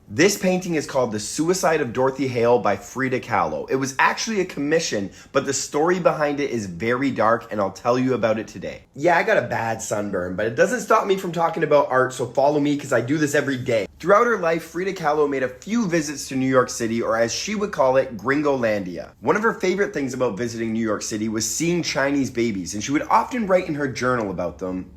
This painting is called The Suicide of Dorothy Hale by Frida Kahlo. It was actually a commission, but the story behind it is very dark, and I'll tell you about it today. Yeah, I got a bad sunburn, but it doesn't stop me from talking about art, so follow me because I do this every day. Throughout her life, Frida Kahlo made a few visits to New York City, or as she would call it, Gringolandia. One of her favorite things about visiting New York City was seeing Chinese babies, and she would often write in her journal about them,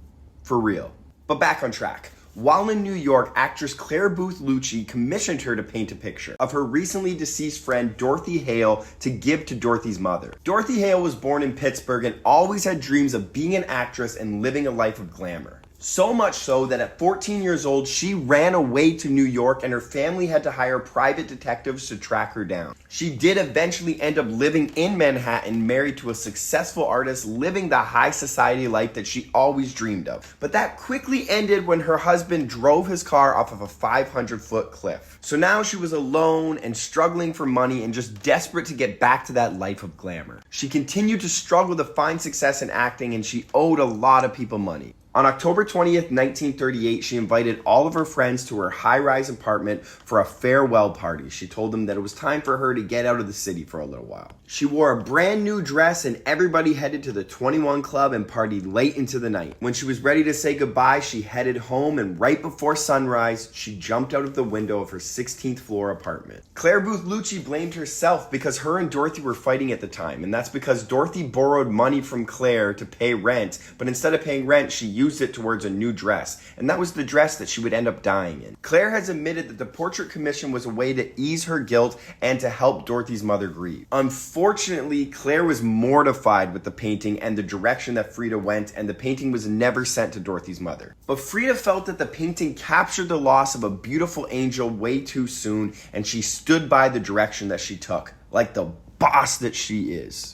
for real. But back on track. While in New York, actress Claire Booth Lucci commissioned her to paint a picture of her recently deceased friend Dorothy Hale to give to Dorothy's mother. Dorothy Hale was born in Pittsburgh and always had dreams of being an actress and living a life of glamour. So much so that at 14 years old, she ran away to New York and her family had to hire private detectives to track her down. She did eventually end up living in Manhattan, married to a successful artist, living the high society life that she always dreamed of. But that quickly ended when her husband drove his car off of a 500-foot cliff. So now she was alone and struggling for money and just desperate to get back to that life of glamour. She continued to struggle to find success in acting and she owed a lot of people money. On October 20th, 1938, she invited all of her friends to her high-rise apartment for a farewell party. She told them that it was time for her to get out of the city for a little while. She wore a brand new dress and everybody headed to the 21 Club and partied late into the night. When she was ready to say goodbye, she headed home and right before sunrise, she jumped out of the window of her 16th floor apartment. Claire Booth Lucci blamed herself because her and Dorothy were fighting at the time, and that's because Dorothy borrowed money from Claire to pay rent, but instead of paying rent, she used it towards a new dress, and that was the dress that she would end up dying in. Claire has admitted that the portrait commission was a way to ease her guilt and to help Dorothy's mother grieve. Unfortunately, Claire was mortified with the painting and the direction that Frida went, and the painting was never sent to Dorothy's mother. But Frida felt that the painting captured the loss of a beautiful angel way too soon, and she stood by the direction that she took, like the boss that she is.